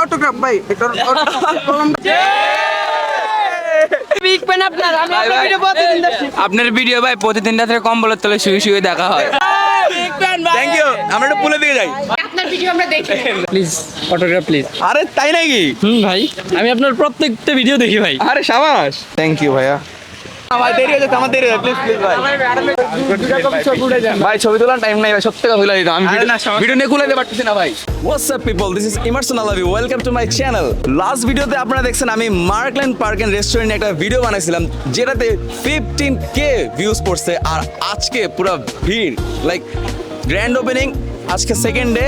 Autograph ভাই একটা big fan আপনার আমি আপনার ভিডিও প্রতিদিন দেখি আপনার ভিডিও ভাই প্রতিদিন রাতে কম্বলের তলে শুয়ে শুয়ে দেখা হয়। বিগ ফ্যান ভাই থ্যাংক ইউ। আমরা একটু পুলে দিকে যাই। আপনার ভিডিও আমরা দেখি প্লিজ অটোগ্রাফ প্লিজ। আরে তাই নাকি? ভাই আমি আপনার প্রত্যেকটা ভিডিও দেখি ভাই। আরে সাবাস, থ্যাংক ইউ ভাইয়া। ভাই দেরি হয়ে যাচ্ছে, আমার দেরি হয়ে প্লিজ প্লিজ ভাই। ভাই ছবি তোলার টাইম নাই ভাই, সত্যি কথা বলে দিতাম। আমি ভিডিও নিয়ে খুলে দিতে পারতেছি না ভাই। What's up people, this is Emerson Alavi, welcome to my channel. Last ভিডিওতে আপনারা দেখছেন আমি মার্কল্যান্ড পার্ক এন্ড রেস্টুরেন্টে একটা ভিডিও বানাইছিলাম যেটাতে 15K ভিউজ পড়ছে। আর আজকে পুরো ভিড়, লাইক গ্র্যান্ড ওপেনিং আজকে second day,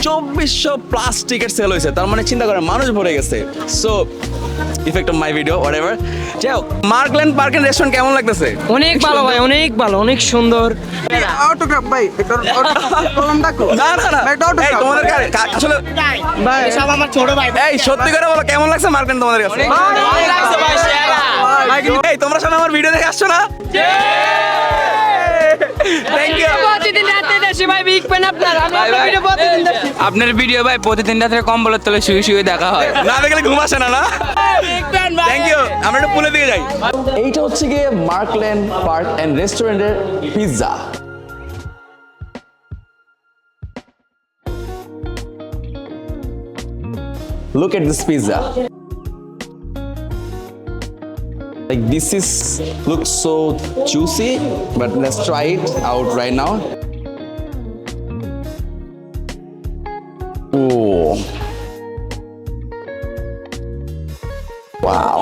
2400 plus ticket sell হয়েছে। তার মানে চিন্তা করেন মানুষ ভরে গেছে। So effect of my video what ever. যাই হোক, মার্কল্যান্ড পার্ক এন্ড রেস্টুরেন্ট কেমন লাগতেছে? অনেক ভালো ভাই, অনেক ভালো, অনেক সুন্দর। অটোগ্রাফ ভাই একটা কলম দেখো না না না, একটা এই অটোগ্রাফ তোমাদের আসলে ভাই সব আমার ছোট ভাই এই সত্যি করে বলো কেমন লাগছে মার্কল্যান্ড তোমাদের কাছে? ভালো লাগছে ভাই সেরা এই তোমরা সবাই আমার ভিডিও দেখে আসছো না? Thank you. প্রতিদিন রাতে দেখি ভাই বিগ ফ্যান আপনার আমি ভাই, আপনার ভাই। ভিডিও প্রতিদিন দেখি আপনার ভিডিও ভাই প্রতিদিন রাতে কম্বলের তলে শুয়ে শুয়ে দেখা হয়। না দেখলে ঘুম আসে না না? বিগ ফ্যান ভাই থ্যাংক ইউ। আমরা একটু পুলে দিকে যাই। এইটা হচ্ছে গিয়ে মার্কল্যান্ড পার্ক এন্ড রেস্টুরেন্টের pizza. Look at this pizza. Like this is looks so juicy, but let's try it out right now. Oh. Wow.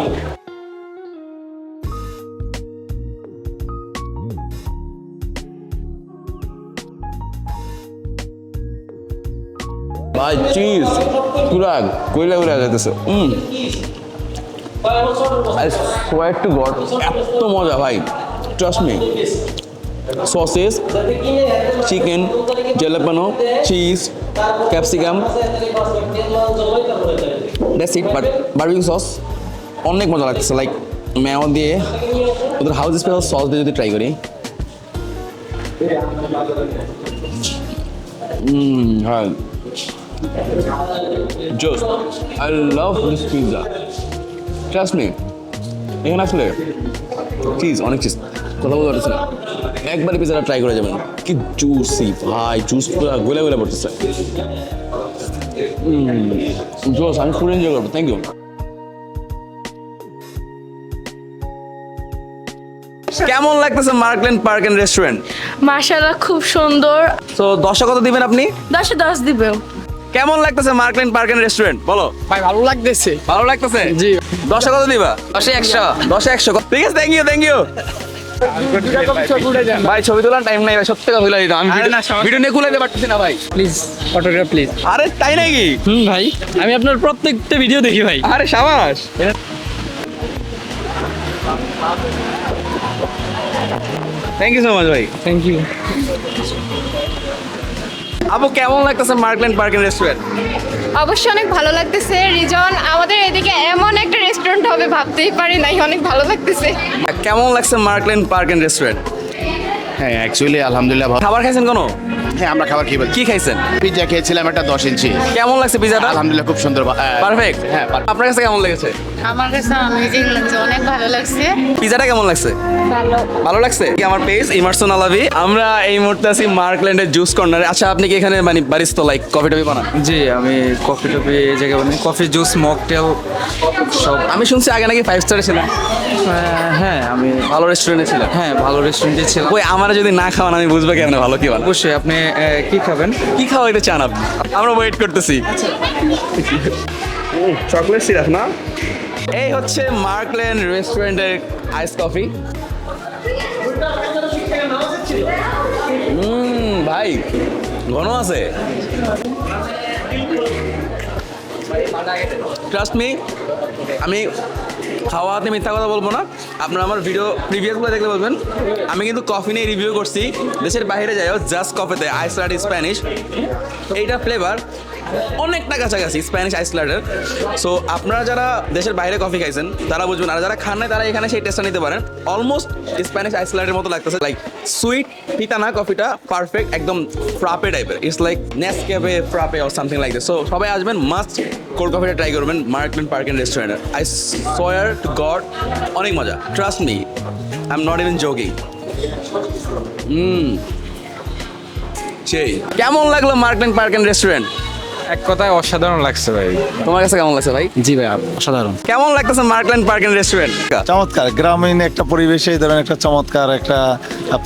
ভাই চিজ পুরা কইলা কইলা যাইতেছে। I swear to God, এত মজা ভাই, trust me. Sausages, chicken, jalapeno, cheese, capsicum, that's it. But barbecue sauce অনেক মজা লাগছে, লাইক ম্যাও দিয়ে ওদের হাউস স্পেশাল সস দিয়ে যদি ট্রাই করি। হ্যাঁ, just I love this pizza. Trust me. এখানে আসলে চিজ, অনেক চিজ, কথা বলতে পারতেছি না। একবারই পিজাটা ট্রাই করে যাবেন। কি জুসি ভাই, জুস পুরো গলে গলে পড়তেছে। জোস, আমি ফুল এনজয় করবো। Thank you. কেমন লাগতেছে মার্কল্যান্ড পার্ক এন্ড রেস্টুরেন্ট? মাশাআল্লাহ খুব সুন্দর। তো 10 কত দিবেন আপনি? 10 10 দিবে। কেমন লাগতেছে মার্কল্যান্ড পার্ক এন্ড রেস্টুরেন্ট বলো? ভাই ভালো লাগতেছে। ভালো লাগতেছে? জি। 10 কত দিবা? 10 100। 10 100। ঠিক আছে, থ্যাংক ইউ থ্যাংক ইউ। ভাই ছবি তোলার টাইম নাই ভাই, সত্যি কথা বলে দিতাম। আমি ভিডিও নিয়ে খুলে দিতে পারতেছি না ভাই। Please autograph please. আরে তাই নাকি? ভাই আমি আপনার প্রত্যেকটা ভিডিও দেখি ভাই। আরে সাবাস, থ্যাংক ইউ সো মাচ ভাই। Thank you. আপু কেমন লাগতেছে মার্কল্যান্ড পার্ক এন্ড রেস্টুরেন্ট? অবশ্যই অনেক ভালো লাগতেছে। রিজন আমাদের এদিকে এমন একটা রেস্টুরেন্ট হবে ভাবতেই পারি নাই, অনেক ভালো লাগতেছে। কেমন লাগছে মার্কল্যান্ড পার্ক এন্ড রেস্টুরেন্ট? হ্যাঁ অ্যাকচুয়ালি আলহামদুলিল্লাহ ভালো। খাবার খাইছেন কোনো? হ্যাঁ আমরা খাবার খেয়ে কি খাইছেন? পিৎজা খেয়েছিলাম একটা 10 ইঞ্চি। কেমন লাগছে পিজাটা? আলহামদুলিল্লাহ খুব সুন্দর। পারফেক্ট। হ্যাঁ আপনার কাছে কেমন লেগেছে? আমার কাছে অ্যামেজিং লাগছে, অনেক ভালো লাগছে। পিজাটা কেমন লাগছে? ভালো লাগছে। কি আমার পেজ ইমারসন আলাভি, আমরা এই মুহূর্তে আছি মার্কল্যান্ডের জুস কর্নারে। আচ্ছা আপনি কি এখানে মানে বারিস্তা লাইক কফি টফি বানান? জি, আমি কফি টফি এই জায়গায় বানাই, কফি জুস মকটেল সব। আমি শুনছি আগে নাকি 5 স্টারে ছিলেন। হ্যাঁ আমি ভালো রেস্টুরেন্টে ছিলেন। হ্যাঁ ভালো রেস্টুরেন্টে ছিলাম। ওই আমার যদি না খাওয়ান আমি বুঝবো কেমন ভালো কি বানান। অবশ্যই আপনি কি খাবেন? কি খাওয়াইতে চান আপনি? আমরা ওয়েট করতেছি। চকলেট সিরাপ না? এই হচ্ছে মার্কল্যান্ড রেস্টুরেন্টের আইস কফি। ভাই ঘন আছে। ট্রাস্ট মি, আমি খাওয়াতে মিথ্যা কথা বলবো না। আপনারা আমার ভিডিও প্রিভিয়াসগুলো দেখলে বলবেন আমি কিন্তু কফি নিয়ে রিভিউ করছি দেশের বাইরে যাইও, জাস্ট কফিতে আইস লাটি স্প্যানিশ। এইটা ফ্লেভার অনেকটা কাছাকাছি স্প্যানিশ আইসল্যান্ডের। সো আপনারা যারা দেশের বাইরে কফি খাইছেন তারা বুঝবেন, আর যারা খান নাই তারা এখানে সেই টেস্টটা নিতে পারেন। অলমোস্ট স্প্যানিশ আইসল্যান্ডের মতো লাগতেছে, লাইক সুইট পিতা না, কফিটা পারফেক্ট একদম ফ্রাপে টাইপের। It's like Nescafe frappe or something like this. So সবাই আসবেন, মাস্ট কোল্ড কফিটা ট্রাই করবেন মার্কল্যান্ড পার্ক এন্ড রেস্টুরেন্টে। আই সোয়ার টু গড অনেক মজা, trust me, I am not even joking. সেই কেমন লাগলো মার্কল্যান্ড পার্ক এন্ড রেস্টুরেন্ট? এক কথায় অসাধারণ লাগছে ভাই। তোমার কাছে কেমন লাগছে ভাই? জি ভাই, অসাধারণ। কেমন লাগতেছে মার্কল্যান্ড পার্ক এন্ড রেস্টুরেন্ট? চমৎকার গ্রামীণ একটা পরিবেশে এই ধরনের একটা চমৎকার একটা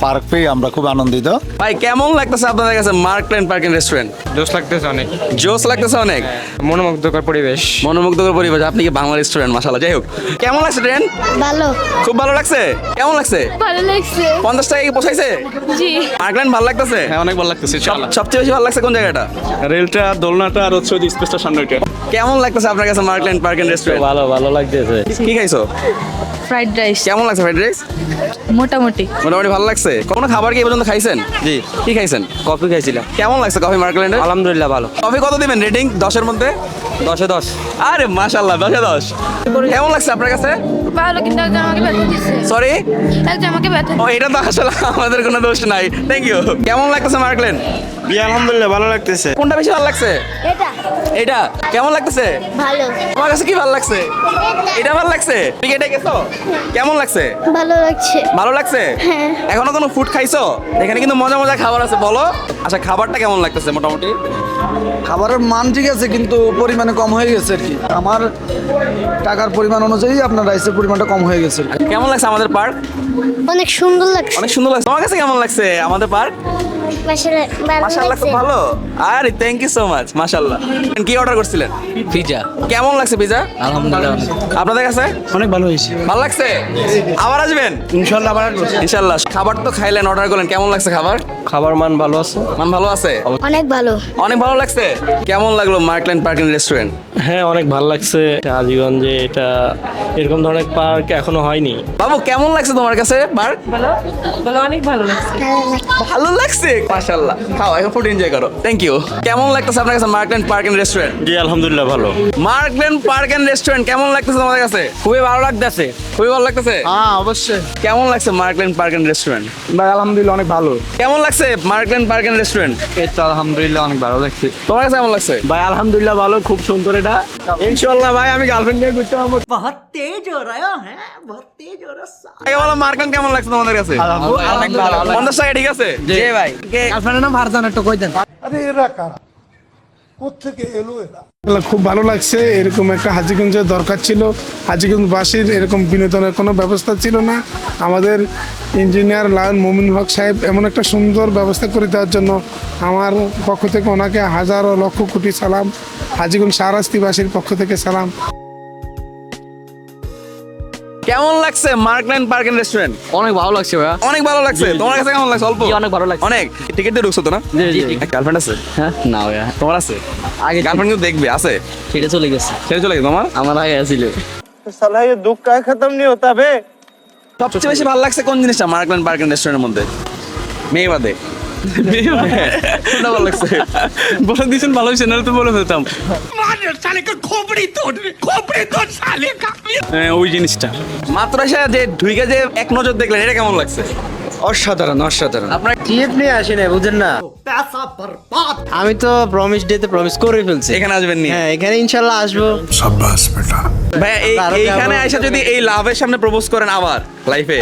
পার্ক পেয়ে আমরা খুব আনন্দিত। ভাই কেমন লাগতেছে আপনাদের কাছে মার্কল্যান্ড পার্ক এন্ড রেস্টুরেন্ট? জোশ লাগতেছে অনেক, জোস লাগতেছে অনেক, মনোমুগ্ধকর পরিবেশ। মনোমুগ্ধকর পরিবেশ। আপনি কি বাংলা রেস্টুরেন্ট? মাশাআল্লাহ। যাই হোক, কেমন লাগছে ট্রেন? ভালো, খুব ভালো লাগছে। কেমন লাগছে? ভালো লাগছে। 50 টাকা কি পোষাইছে? জি, মার্কল্যান্ড ভালো লাগতেছে? হ্যাঁ, অনেক ভালো লাগতেছে। সবচেয়ে বেশি ভালো লাগছে কোন জায়গাটা? রেলটা, দোলনাটা আর হচ্ছে ওই স্পেসটা সামনেটা। কেমন লাগতেছে আপনার কাছে মার্কল্যান্ড পার্ক এন্ড রেস্টুরেন্ট? ভালো লাগতেছে। কি খাইছো? ফ্রাইড রাইস কেমন লাগছে ফ্রাইড রাইস? মোটামুটি। মোটামুটি ভালো লাগছে। কোনো খাবার কি এই পর্যন্ত খাইছেন? জি, কি খাইছেন? কফি খাইছিলাম। কেমন লাগছে কফি মার্কল্যান্ডে? আলহামদুলিল্লাহ ভালো। কফি কত দিবেন রেটিং 10-এর মধ্যে? 10-এ 10। আরে মাশাআল্লাহ, 10-এ 10। কেমন লাগছে আপনার কাছে? ভালো, কিন্তু একজন আমাকে ব্যথা দিচ্ছে। সরি, একজন আমাকে ব্যথা ও এটা তো আসলে আমাদের কোনো দোষ নাই। Thank you. কেমন লাগতেছে মার্কল্যান্ড? জি আলহামদুলিল্লাহ ভালো লাগতেছে। কোনটা বেশি ভালো লাগছে? এটা এটা কেমন লাগতেছে? ভালো, তোমার কাছে কি ভালো লাগছে? এটা ভালো লাগছে? ঠিক, এটা গেছো? কেমন লাগছে? ভালো লাগছে। ভালো লাগছে? হ্যাঁ। এখনো কোনো ফুড খাইছো? এখানে কিন্তু মজা মজা খাবার আছে, বলো। আচ্ছা, খাবারটা কেমন লাগতেছে মোটামুটি? খাবারের মান ঠিক আছে, কিন্তু পরিমাণে কম হয়ে গেছে আর কি। আমার টাকার পরিমাণ অনুযায়ী আপনার রাইসের পরিমাণটা কম হয়ে গেছে। কেমন লাগছে আমাদের পার্ক? অনেক সুন্দর লাগছে। অনেক সুন্দর লাগছে। তোমার কাছে কেমন লাগছে আমাদের পার্ক? মাশাআল্লাহ, খুব ভালো। আরে থ্যাংক ইউ সো মাচ, মাশাআল্লাহ। কি অর্ডার করছিলেন? পিজা। কেমন লাগছে পিজা? আলহামদুলিল্লাহ আপনাদের কাছে অনেক ভালো হয়েছে। ভালো লাগছে? আবার আসবেন ইনশাল্লাহ আবার ইনশাআল্লাহ। খাবার তো খাইলেন, অর্ডার করলেন, কেমন লাগছে খাবার? খাবার মান ভালো আছে। মান ভালো আছে? অনেক ভালো। অনেক ভালো লাগছে। কেমন লাগলো মার্কল্যান্ড পার্ক এন্ড রেস্টুরেন্ট? হ্যাঁ, অনেক ভালো লাগছে। আজিগঞ্জে এটা এরকম ধরনের পার্ক এখনো হয়নি। বাবু কেমন লাগছে তোমার কাছে পার্ক? অনেক ভালো লাগছে। ভালো লাগছে, মাশাআল্লাহ। খাও, এখন ফুড এনজয় করো। Thank you. কেমন লাগতেছে আপনার কাছে মার্কল্যান্ড পার্ক এন্ড রেস্টুরেন্ট? জি আলহামদুলিল্লাহ ভালো। মার্কল্যান্ড পার্ক এন্ড রেস্টুরেন্ট কেমন লাগতেছে তোমাদের কাছে? খুবই ভালো লাগতেছে। খুবই ভালো লাগতেছে। হ্যাঁ অবশ্যই কেমন লাগছে মার্কল্যান্ড পার্ক এন্ড রেস্টুরেন্ট? ভাই, আলহামদুলিল্লাহ অনেক ভালো। কেমন লাগছে মার্কল্যান্ড পার্ক এন্ড রেস্টুরেন্ট? এই তো আলহামদুলিল্লাহ অনেক ভালো লাগছে। তোমার কাছে কেমন লাগছে? ভাই আলহামদুলিল্লাহ ভালো, খুব সুন্দর এটা। ইনশাআল্লাহ ভাই আমি গার্লফ্রেন্ড নিয়ে ঘুরতে পারবো। আগে বলো মার্কল্যান্ড কেমন লাগছে তোমাদের কাছে? অনেক ভালো। 50 টাকা ঠিক আছে? জি ভাই। গার্লফ্রেন্ডের নাম ফারজান, একটু কই দেন। খুব ভালো লাগছে। এরকম একটা হাজীগঞ্জের দরকার ছিল। হাজীগঞ্জবাসীর এরকম বিনোদনের কোনো ব্যবস্থা ছিল না। আমাদের ইঞ্জিনিয়ার লায়ন মোমিন হক সাহেব এমন একটা সুন্দর ব্যবস্থা করে দেওয়ার জন্য আমার পক্ষ থেকে ওনাকে হাজারো লক্ষ কোটি সালাম। হাজীগঞ্জ শাহরাস্তিবাসীর পক্ষ থেকে সালাম। কেমন লাগছে মার্কল্যান্ড পার্ক এন্ড রেস্টুরেন্ট? অনেক ভালো লাগছে ভাইয়া। অনেক ভালো লাগছে। তোমার কাছে কেমন লাগছে? অল্প? অনেক ভালো লাগছে। অনেক। টিকিট দিয়ে ঢুকছো তো না? জি জি। গার্লফ্রেন্ড আছে? হ্যাঁ না ভাইয়া, তোমার আছে? আগে গার্লফ্রেন্ড কিন্তু দেখবে আছে। ছেড়ে চলে গেছে। ছেড়ে চলে গেছে তোমার? আমার আগে আছিল। সবচেয়ে বেশি ভালো লাগছে কোন জিনিসটা মার্কল্যান্ড পার্ক এন্ড রেস্টুরেন্টের মধ্যে? মেয়ে বাদে। কোনটা ভালো লাগছে? বলে দিয়েছেন ভালো হয়েছে, নাহলে তো বলে ফেলতাম। হ্যাঁ, ওই জিনিসটা। মাত্র এসে যে ঢুইকে যে এক নজর দেখলেন, এটা কেমন লাগছে? অসাধারণ, অসাধারণ। আপনার জিএফ নিয়ে আসি না, বুঝেন না। আমি তো প্রমিস ডেতে প্রমিস করে ফেলছি। এখানে আসবেন নি? হ্যাঁ, এখানে ইনশাআল্লাহ আসবো। ভাই এইখানে আইসা যদি এই লাভের সামনে প্রপোজ করেন আবার লাইফে,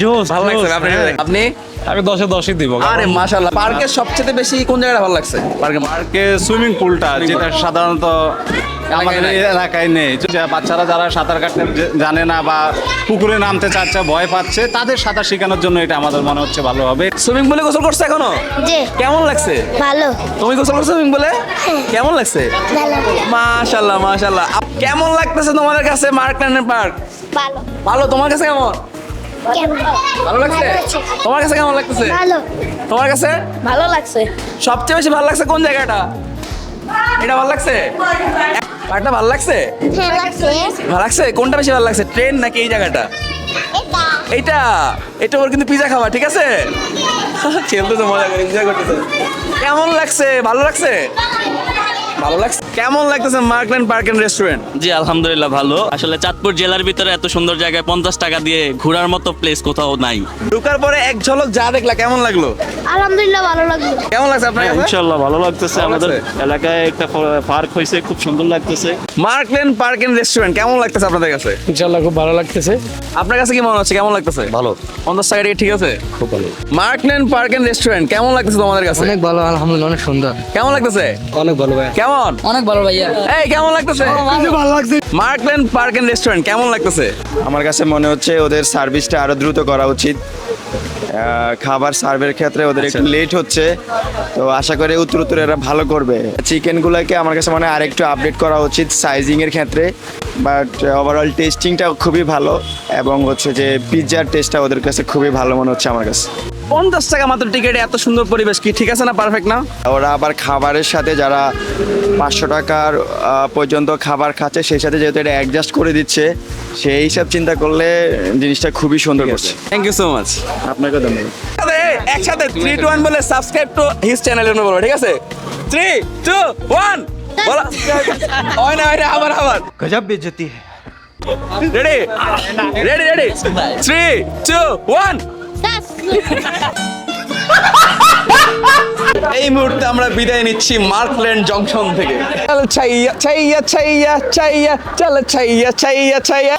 জোস ভালো লাগছে আপনি? আপনি? আমি 10-এ 10-ই দিব। আরে মাশাআল্লাহ। পার্কের সবচেয়ে বেশি কোন জায়গাটা ভালো লাগছে? পার্কে সুইমিং পুলটা, যেটা সাধারণত আমাদের নাই। এলাকায় নেই। যে বাচ্চারা যারা সাঁতার কাটতে জানে না বা পুকুরে নামতে চাচ্ছে, ভয় পাচ্ছে, তাদের সাঁতার শেখানোর জন্য এটা আমাদের মনে হচ্ছে ভালো হবে। সুইমিং পুলে গোসল করছে এখনো? জি, কেমন লাগছে? ভালো। তুমি গোসল করছো সুইমিং পুলে? কেমন লাগছে? ভালো, মাশাআল্লাহ, মাশাআল্লাহ। কেমন লাগতেছে তোমাদের কাছে মার্কল্যান্ড পার্ক? ভালো। ভালো। তোমার কাছে কেমন? ভালো লাগছে? তোমার কাছে কেমন লাগতেছে? ভালো, তোমার কাছে? ভালো লাগছে। সবচেয়ে বেশি ভালো লাগছে কোন জায়গাটা? এটা ভালো লাগছে? পার্কটা ভালো লাগছে? হ্যাঁ লাগছে। ভালো লাগছে? কোনটা বেশি ভালো লাগছে, ট্রেন নাকি এই জায়গাটা? এইটা। এটা ওর কিন্তু পিজা খাওয়া, ঠিক আছে? খেলতেছে, মজা করে এনজয় করতেছে। কেমন লাগছে? ভালো লাগছে? ভালো লাগছে। কেমন লাগতেছে মার্কল্যান্ড পার্ক এন্ড রেস্টুরেন্ট? জি আলহামদুলিল্লাহ ভালো। আসলে চাঁদপুর জেলার ভিতরে এত সুন্দর জায়গায় 50 টাকা দিয়ে ঘোরার মতো প্লেস কোথাও নাই। ঢোকার পরে এক ঝলক যা দেখলা কেমন লাগলো? আলহামদুলিল্লাহ ভালো লাগলো। কেমন লাগছে আপনার কাছে? ইনশাআল্লাহ ভালো লাগতেছে। ভালো আমাদের লাগছে? এলাকায় একটা পার্ক হয়েছে, খুব সুন্দর লাগতেছে। মার্কল্যান্ড পার্ক এন্ড রেস্টুরেন্ট কেমন লাগতেছে আপনাদের কাছে? ইনশাআল্লাহ খুব ভালো লাগতেছে। আপনার কাছে কি মনে হচ্ছে, কেমন লাগতেছে? ভালো। 50 টাকা দিয়ে ঠিক আছে? খুব ভালো। মার্কল্যান্ড পার্ক এন্ড রেস্টুরেন্ট কেমন লাগতেছে তোমাদের কাছে? অনেক ভালো, আলহামদুলিল্লাহ, অনেক সুন্দর। কেমন লাগতেছে? অনেক ভালো ভাই। কেমন? অনেক ভালো ভাইয়া। এই কেমন লাগতেছে? ভালো লাগছে। মার্কল্যান্ড পার্ক এন্ড রেস্টুরেন্ট কেমন লাগতেছে? আমার কাছে মনে হচ্ছে ওদের সার্ভিসটা আরো দ্রুত করা উচিত। খাবার সার্ভের ক্ষেত্রে ওদের একটু লেট হচ্ছে, তো আশা করি উত্তর এরা ভালো করবে। চিকেনগুলোকে আমার কাছে মনে হয় আরেকটু আপডেট করা উচিত সাইজিং এর ক্ষেত্রে, বাট ওভারঅল টেস্টিংটা খুবই ভালো এবং হচ্ছে যে পিৎজার টেস্টটা ওদের কাছে খুবই ভালো মনে হচ্ছে আমার কাছে। 50 টাকা মাত্র টিকেটে এত সুন্দর পরিবেশ, কি ঠিক আছে না? পারফেক্ট না? ওরা আবার খাবারের সাথে যারা 500 টাকার পর্যন্ত খাবার খাচ্ছে সেই সাথে যেহেতু এটা অ্যাডজাস্ট করে দিচ্ছে, সেই হিসাব চিন্তা করলে জিনিসটা খুবই সুন্দর করছে। Thank you so much. আপনাকে ধন্যবাদ। একসাথে 3 2 1 বলে সাবস্ক্রাইব টু হিজ চ্যানেল এর বলো, ঠিক আছে? 3 2 1 বলো। ওই না আবার গজব বেজতি। Ready ready ready 3 2 1। এই মুহূর্তে আমরা বিদায় নিচ্ছি মার্কল্যান্ড জংশন থেকে। চল ছাইয়া ছাইয়া ছাইয়া ছাইয়া, চল ছাইয়া ছাইয়া ছাইয়া।